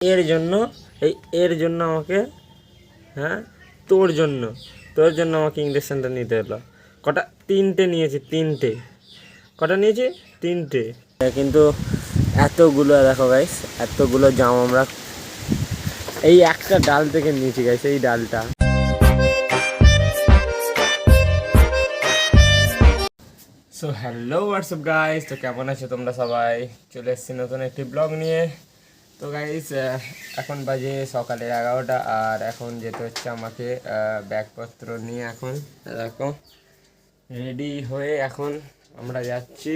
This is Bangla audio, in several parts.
এর জন্য এই এর জন্য আমাকে হ্যাঁ তোর জন্য আমাকে ইঞ্জেকশনটা নিতে হলো। কটা? 3টে নিয়েছি, 3টে। কটা নিয়েছি? 3টে। কিন্তু এতগুলো দেখো গাইস, এতগুলো জাম আমরা এই একটা ডাল থেকে নিয়েছি গাইস, এই ডালটা। সো হ্যালো হোয়াটসঅ্যাপ গাইস, তো কেমন আছো তোমরা সবাই? চলে এসেছি নতুন একটি ব্লগ নিয়ে। তো গাইস এখন বাজে সকালে 11টা, আর এখন যেতে হচ্ছে আমাকে ব্যাগপত্র নিয়ে। এখন দেখো রেডি হয়ে এখন আমরা যাচ্ছি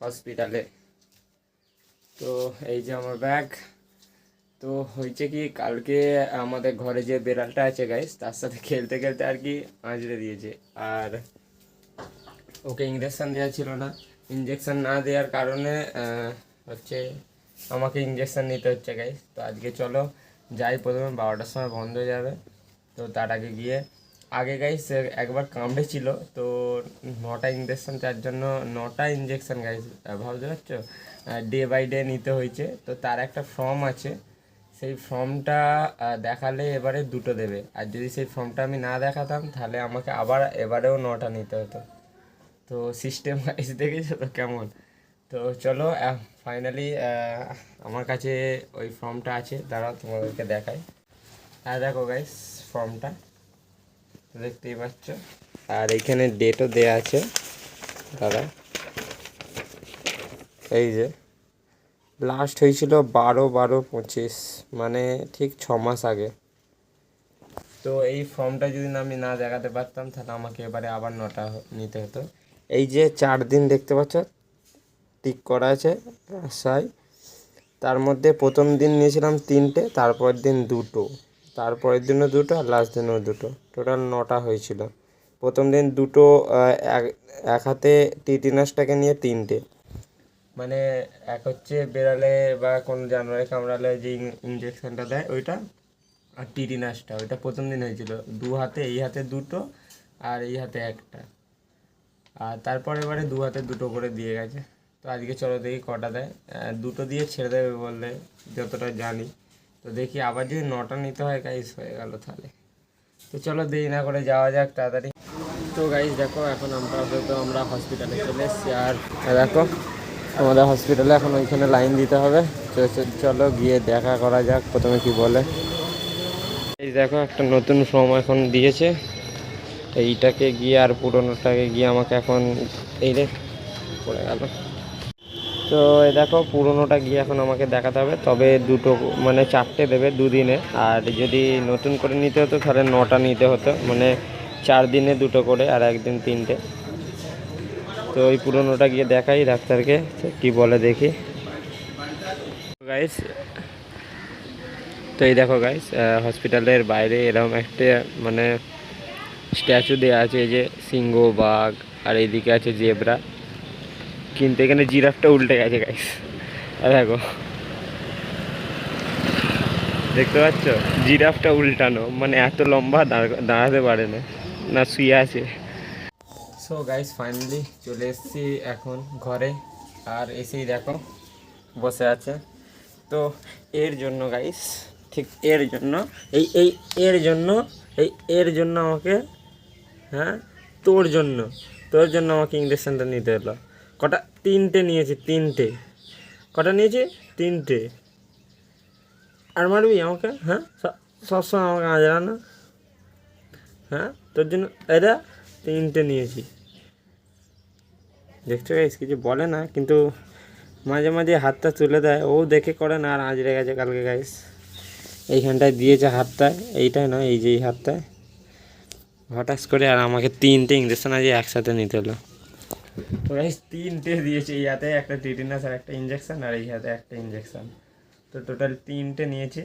হসপিটালে। তো এই যে আমার ব্যাগ। তো হয়েছে কি, কালকে আমাদের ঘরে যে বেড়ালটা আছে গাইস, তার সাথে খেলতে খেলতে আর কি আঁচড়ে দিয়েছে। আর ওকে ইঞ্জেকশান দেওয়া ছিল না। ইঞ্জেকশান না দেওয়ার কারণে হচ্ছে আমাকে ইঞ্জেকশান নিতে হচ্ছে গাইস। তো আজকে চলো যাই, প্রথমে 12টার সময় বন্ধ হয়ে যাবে। তো তার আগে গিয়ে আগে গাইস একবার কামড়েছিল, তো 9টা ইঞ্জেকশান, তার জন্য 9টা ইঞ্জেকশান গাইস, ভাবতে পারছো, ডে বাই ডে নিতে হয়েছে। তো তার একটা ফর্ম আছে, সেই ফর্মটা দেখালে এবারে 2টো দেবে। আর যদি সেই ফর্মটা আমি না দেখাতাম তাহলে আমাকে আবার এবারেও 9টা নিতে হতো। তো সিস্টেম গাইস দেখেছো তো কেমন। তো চলো ফাইনালি আমার কাছে ওই ফর্মটা আছে, দাঁড়াও তোমাদেরকে দেখাই। হ্যাঁ দেখো গাইস ফর্মটা দেখতেই পাচ্ছ, আর এইখানে ডেটও দেয়া আছে। দাঁড়া, এই যে লাস্ট হয়েছিল 12/12/25, মানে ঠিক 6 মাস আগে। তো এই ফর্মটা যদি আমি না দেখাতে পারতাম তাহলে আমাকে এবারে আবার 9টা নিতে হতো। এই যে 4 দিন দেখতে পাচ্ছ টিক করা আছে রাজশাহী, তার মধ্যে প্রথম দিন নিয়েছিলাম 3টে, তারপরের দিন 2টো, তারপরের দিনও 2টো, আর লাস্ট দিনও 2টো, টোটাল 9টা হয়েছিল। প্রথম দিন 2টো, এক হাতে টিটিনাসটাকে নিয়ে 3টে, মানে এক হচ্ছে বেড়ালে বা কোনো জানোয়ারে কামড়ালে যে ইঞ্জেকশনটা দেয় ওইটা, আর টিটিনাসটা ওইটা প্রথম দিন হয়েছিল 2 হাতে, এই হাতে 2টো আর এই হাতে একটা। আর তারপর এবারে 2 হাতে 2টো করে দিয়ে গেছে। তো আজকে চলো দেখি কটা দেয়। 2টো দিয়ে ছেড়ে দেবে বললে, যতটা জানি। তো দেখি আবার যদি 9টা নিতে হয় গাইস, হয়ে গেল তাহলে। তো চলো দেরি না করে যাওয়া যাক তাড়াতাড়ি। তো গাইস দেখো এখন আমরা হসপিটালে চলে এসেছি। আর দেখো আমাদের হসপিটালে এখন ওইখানে লাইন দিতে হবে। চলো গিয়ে দেখা করা যাক প্রথমে কি বলে। এই দেখো একটা নতুন ফর্ম এখন দিয়েছে, এইটাকে গিয়ে আর পুরোনোটাকে গিয়ে আমাকে এখন এই রে পড়ে গেল। তো এই দেখো পুরোনোটা গিয়ে এখন আমাকে দেখাতে হবে, তবে 2টো মানে 4টে দেবে 2 দিনে। আর যদি নতুন করে নিতে হতো তাহলে 9টা নিতে হতো, মানে 4 দিনে 2টো করে, আর একদিন 3টে। তো ওই পুরোনোটা গিয়ে দেখাই ডাক্তারকে, কি বলে দেখি গাইস। তো এই দেখো গাইস হসপিটালের বাইরে এরকম একটা মানে স্ট্যাচু দেওয়া আছে, এই যে সিংহ, বাঘ, আর এইদিকে আছে জেব্রা। কিন্তু এখানে জিরাফটা উল্টে গেছে গাইস, দেখো দেখতে পাচ্ছ, জিরাফটা উল্টানো, মানে এত লম্বা দাঁড়াতে পারে না, না শুয়ে আছে। সো গাইস ফাইনালি চলে এসেছি এখন ঘরে, আর এসেই দেখো বসে আছে। তো এর জন্য গাইস, ঠিক এর জন্য এই এই এর জন্য এর জন্য আমাকে হ্যাঁ তোর জন্য আমাকে ইঞ্জেকশনটা নিতে হলো। কটা? 3টে নিয়েছি, 3টে। কটা নিয়েছি? 3টে। আর মারবি আমাকে? হ্যাঁ, সবসময় আমাকে আজরা না। হ্যাঁ তোর জন্য এটা 3টে নিয়েছি। দেখছো গাইস কিছু বলে না, কিন্তু মাঝে মাঝে হাতটা তুলে দেয়, ও দেখে করে না। আর আজরে গেছে কালকে গাইস, এইখানটায় দিয়েছে হাতটায়, এইটাই নয়, এই যে এই হাতটায় হঠাৎ করে। আর আমাকে 3টে ইঞ্জেকশন আজ একসাথে নিতে হলো। তো গাইস 3টে দিয়েছে, এই হাতে একটা টিটিনাস আর একটা ইঞ্জেকশন, আর এই হাতে একটা ইঞ্জেকশন। তো টোটাল 3টে নিয়েছি।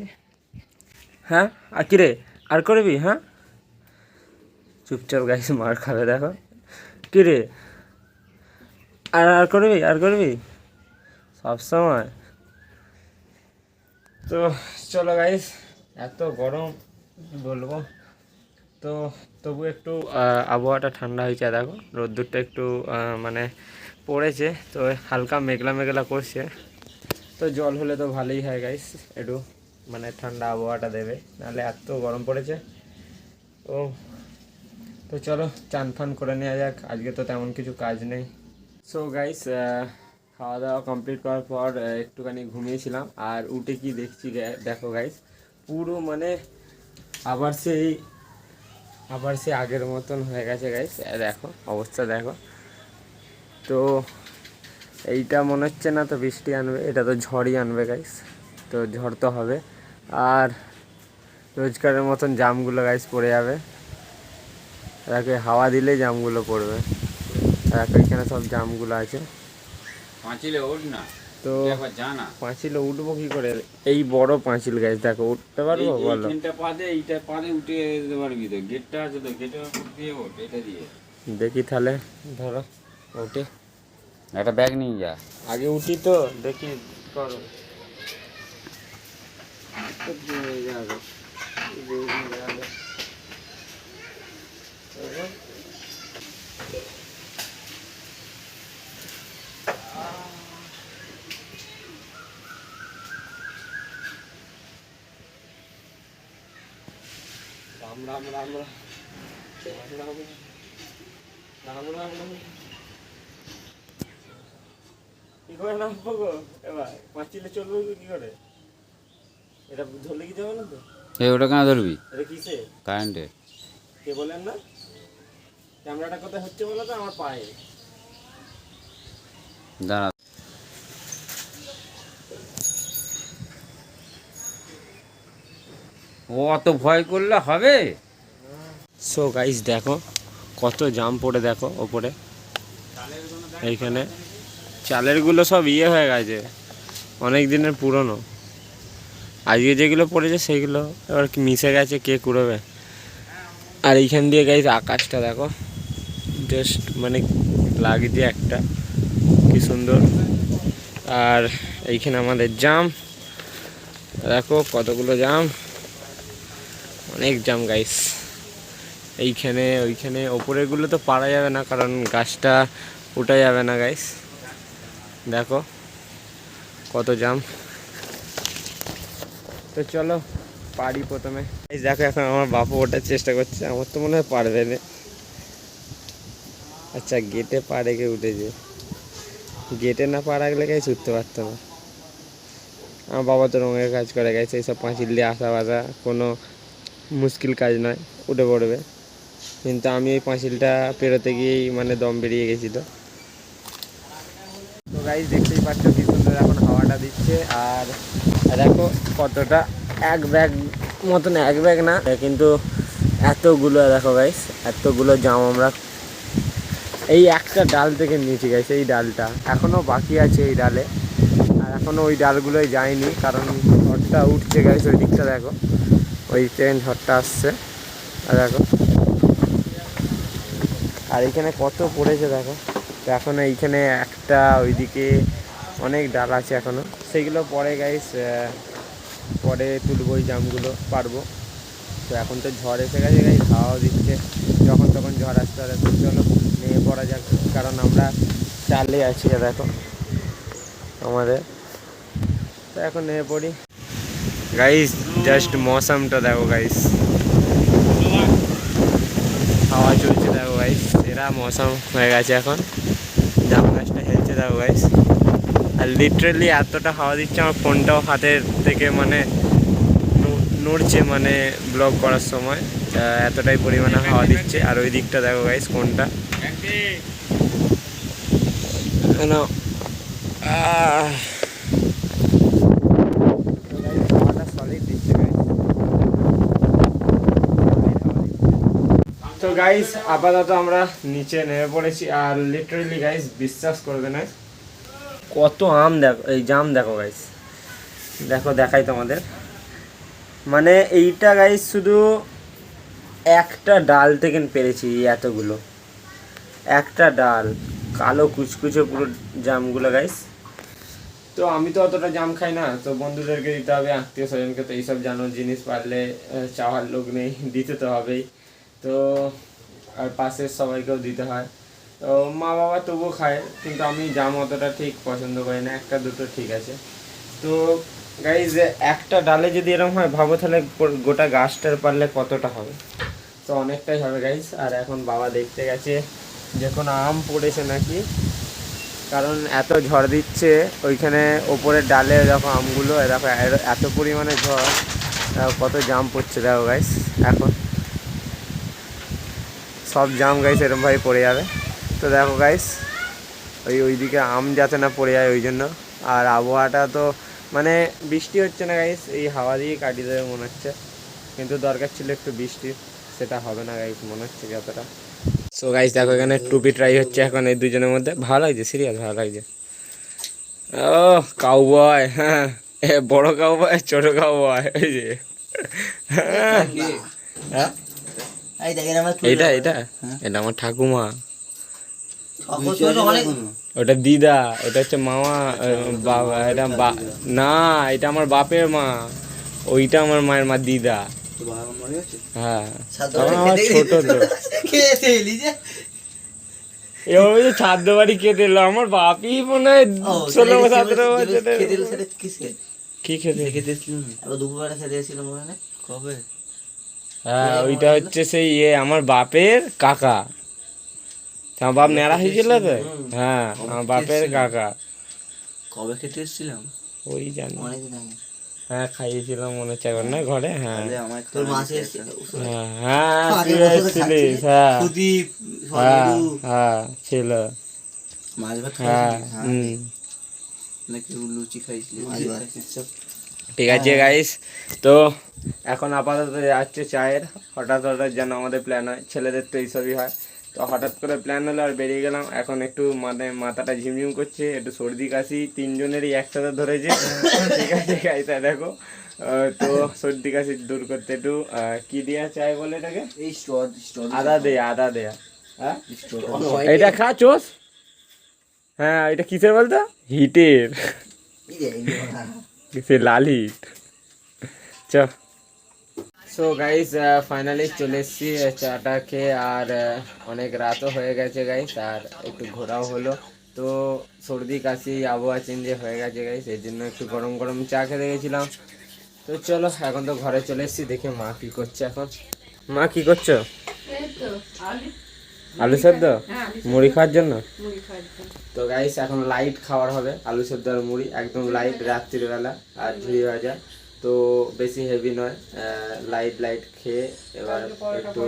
হ্যাঁ আর কিরে আর করবি? হ্যাঁ চুপচাপ গাইস মার খাবে দেখো। কিরে আর করবি? আর করবি সবসময়? তো চলো গাইস, এত গরম বলবো। তো তবু একটু আবহাওয়াটা ঠান্ডা হয়েছে, দেখো রোদ্দুরটা একটু মানে পড়েছে, তো হালকা মেঘলা মেঘলা করছে। তো তো জল হলে তো ভালোই হয় গাইস, একটু মানে ঠান্ডা আবহাওয়াটা দেবে, নাহলে এত গরম পড়েছে। ও তো চলো চান ফান করে নেওয়া যাক, আজকে তো তেমন কিছু কাজ নেই। সো গাইস খাওয়া দাওয়া কমপ্লিট করার পর একটুখানি ঘুমিয়েছিলাম, আর উঠে কি দেখছি দেখো গাইস, পুরো মানে আবার সেই আগের মতন হয়ে গেছে গাইস। দেখো অবস্থা দেখো। তো এইটা মনে হচ্ছে না তো বৃষ্টি আনবে, এটা তো ঝড়ই আনবে গাইস। তো ঝড় তো হবে, আর রোজকারের মতন জামগুলো গাইস পড়ে যাবে। তাকে হাওয়া দিলে জামগুলো পড়বে। দেখো এখানে সব জামগুলো আছে। পাঁচিলে ওঠ না, তো জানা পাঁচিলে উঠবো কি করে? এই বড় পাঁচিল গাইস, দেখো উঠতে পারবো বলো? এইটা পাদে উঠে যেতে পারবি তো, গেটটা আছে তো, গেটের উপর দিয়ে ওঠ, এটা দিয়ে দেখি তাহলে, ধরো উঠে একটা ব্যাগ নিয়ে যা। আগে উঠি তো দেখি, করো রাম রাম রাম রাম রাম রাম রাম রাম। কি করে নামবো গো এবার? পাঁচিলে চলবো কি করে? এটা ধরলে কি যাবে না তো? ওটা কেন ধরবি? এটা কিসে? কারেন্টের। কে বলেন না? ক্যামেরাটা কোথায় হচ্ছে বলো তো? আমার পায়ে। দাঁড়া, ও অত ভয় করলে হবে? সো গাইস দেখো কত জাম পড়ে, দেখো ওপরে এইখানে চালেরগুলো সব হয়ে গেছে, অনেক দিনের পুরনো। আজকে যেগুলো পড়েছে সেইগুলো এবার কি মিশে গেছে, কে কুড়োবে। আর এইখান দিয়ে গাইস আকাশটা দেখো, জাস্ট মানে লাগছে একটা, কি সুন্দর। আর এইখানে আমাদের জাম দেখো, কতগুলো জাম, অনেক জাম গাইস। এইখানে ওইখানে ওপরেরগুলো তো পারা যাবে না, কারণ গাছটা উঠা যাবে না গাইস। দেখো কত জাম। তো চলো পারি প্রথমে। দেখো এখন আমার বাপু ওঠার চেষ্টা করছে, আমার তো মনে হয় পারবে না। আচ্ছা গেটে পা রেখে উঠেছে, গেটে না পা রাখলে গাইস উঠতে পারতো না। আমার বাবা তো রঙের কাজ করে গেছে, এইসব পাঁচিল দিয়ে আসা বাসা কোনো মুশকিল কাজ নয়, উঠে পড়বে। কিন্তু আমি এই পাঁচিলটা পেরোতে গিয়েই মানে দম বেরিয়ে গেছিলো। তো গাইস দেখতেই পাচ্ছ কি সুন্দর এখন হাওয়াটা দিচ্ছে। আর দেখো কতটা, এক ব্যাগ মতন, এক ব্যাগ না কিন্তু এতগুলো, দেখো গাইস এতগুলো জাম আমরা এই একটা ডাল থেকে নিয়েছি গাইস। এই ডালটা এখনও বাকি আছে এই ডালে, আর এখনও ওই ডালগুলোই যায়নি, কারণ ঝড়টা উঠছে গাইস। ওই দিকটা দেখো, ওই ট্রেন ঝড়টা আসছে, আর দেখো আর এইখানে কত পড়েছে দেখো। তো এখন এইখানে একটা, ওইদিকে অনেক ডাল আছে এখনও, সেইগুলো পরে গাইস পরে তুলবো ওই জামগুলো, পারবো। তো এখন তো ঝড় এসে গেছে গাইস, হাওয়াও দিচ্ছে, যখন তখন ঝড় আসতে পারে। তো চলো নেমে পড়া যাক, কারণ আমরা চালে আছি দেখো আমাদের। তো এখন নেমে পড়ি গাইস। জাস্ট মৌসমটা দেখো গাইস, হাওয়া চলছে দেখো গাইস, এরা মৌসুম হয়ে গেছে এখন। জাম গাছটা হেলছে দেখো গাইস, আর লিটারেলি এতটা হাওয়া দিচ্ছে আমার ফোনটাও হাতের থেকে মানে নড়ছে, মানে ব্লগ করার সময় এতটাই পরিমাণে হাওয়া দিচ্ছে। আর ওই দিকটা দেখো গাইস কোনটা কেন হাওয়াটা সলিড দিচ্ছে গাইস। তো গাইস আপাতত আমরা নিচে নেমে পড়েছি, আর লিটারেলি গাইস বিশ্বাস করবে না কত আম দেখো, এই জাম দেখো গাইস, দেখো দেখাই তোমাদের। মানে এইটা গাইস শুধু একটা ডাল থেকে পেরেছি এতগুলো, একটা ডাল, কালো কুচকুচে পুরো জামগুলো গাইস। তো আমি তো অতটা জাম খাই না, তো বন্ধুদেরকে দিতে হবে, আত্মীয় স্বজনকে, তো এইসব জানো জিনিস পারলে চাওয়ার লোক নেই, দিতে তো হবেই। তো আর পাশের সবাইকেও দিতে হয়। তো মা বাবা তবুও খায়, কিন্তু আমি জাম অতটা ঠিক পছন্দ করি না, একটা দুটো ঠিক আছে। তো গাইজ একটা ডালে যদি এরকম হয় ভাবো তাহলে গোটা গাছটার পারলে কতটা হবে। তো অনেকটাই হবে গাইজ। আর এখন বাবা দেখতে গেছে যে কোনো আম পড়েছে নাকি, কারণ এত ঝড় দিচ্ছে ওইখানে ওপরের ডালে দেখো আমগুলো, দেখো এত পরিমাণে ঝড়, দেখো কত জাম পড়ছে দেখো গাইজ। এখন সব জাম গাইজ এরমভাবে পড়ে যাবে। তো দেখো গাইজ ওইদিকে আম যাতে না পড়ে যায় ওই জন্য। আর আবহাওয়াটা তো মানে বৃষ্টি হচ্ছে না গাইজ, এই হাওয়া দিয়ে কাটিয়ে দেবে মনে হচ্ছে, কিন্তু দরকার ছিল একটু বৃষ্টির, সেটা হবে না গাইজ মনে হচ্ছে যতটা। সো গাইজ দেখো এখানে টুপি ট্রাই হচ্ছে এখন এই দুজনের মধ্যে, ভালো লাগছে, সিরিয়াস ভালো লাগছে। ও কাউবয়, হ্যাঁ বড় কাউবয় ছোট কাউবয়, এই যে হ্যাঁ এইটা এটা এটা আমার ঠাকুমা, ওটা দিদা, এটা হচ্ছে মামা, বাবা এটা না এটা আমার বাপের মা, ওইটা আমার মায়ের মা দিদা। হ্যাঁ তখন আমার ছোট তো এভাবে যে ছাদ্য বাড়ি কেটে এলো আমার বাপই মনে হয় 16-17 বছরের। কি খেতে? হ্যাঁ ওইটা হচ্ছে সেই আমার বাপের কাকা, আমার বাপ নেড়া হয়েছিল তো, হ্যাঁ আমার বাপের কাকা। কবে খেতে এসেছিলাম ওই জানি, অনেকদিন আগে। হ্যাঁ খাইয়েছিলাম মনে হচ্ছে একবার না ঘরে, হ্যাঁ তোর মাসে এসেছিল হ্যাঁ হ্যাঁ তুই এসেছিলিস, হ্যাঁ সুদীপ হ্যাঁ হ্যাঁ ছিল, মাছ ভাত হ্যাঁ খাইছিলি নাকি লুচি খাইছিলি? ঠিক আছে গাইস, তো এখন আপাতত যাচ্ছে চায়ের। হঠাৎ হঠাৎ যেন আমাদের প্ল্যান হয়, ছেলেদের তো এইসবই হয়। তো হঠাৎ করে প্ল্যান হলো আর বেরিয়ে গেলাম। এখন একটু মাথাটা ঝিমঝিম করছে, একটু সর্দি কাশি তিনজনেরই একসাথে ধরেছে। ঠিক আছে গাইস দেখো, তো সর্দি কাশি দূর করতে একটু কি দেওয়া চাই বলে এটাকে, এই আদা দেয়া, হ্যাঁ এটা খা চোস, হ্যাঁ এটা কিসের বলতো, হিটের, সে লাল হিট। চ সো গাইস ফাইনালি চলে এসেছি চাটা খেয়ে, আর অনেক রাতও হয়ে গেছে গাইস, আর একটু ঘোরাও হলো। তো সর্দি কাশি আবহাওয়া চেঞ্জে হয়ে গেছে গাইস, এর জন্য একটু গরম গরম চা খেতে গেছিলাম। তো চলো এখন তো ঘরে চলে এসেছি, দেখে মা কি করছে এখন। মা কি করছো? আলু সেদ্ধ মুড়ি খাওয়ার জন্য। তো গাইস এখন লাইট খাবার হবে, আলু সেদ্ধ আর মুড়ি, একদম লাইট রাত্রিবেলা, আর ঝুড়ি ভাজা, তো বেশি হেভি নয়, লাইট খেয়ে এবার একটু,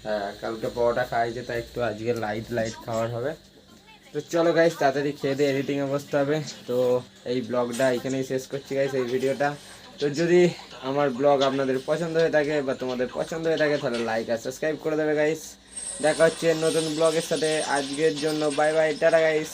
হ্যাঁ কালকে পরোটা খাইছে তাই একটু আজকে লাইট খাবার হবে। তো চলো গাইস তাড়াতাড়ি খেয়ে দিয়ে এডিটিংয়ে বসতে হবে। তো এই ব্লগটা এখানেই শেষ করছি গাইস, এই ভিডিওটা। তো যদি আমার ব্লগ আপনাদের পছন্দ হয়ে থাকে বা তোমাদের পছন্দ হয়ে থাকে তাহলে লাইক আর সাবস্ক্রাইব করে দেবে গাইস। দেখা হচ্ছে নতুন ব্লগের সাথে, আজকের জন্য বাই বাই, টাটা গাইস।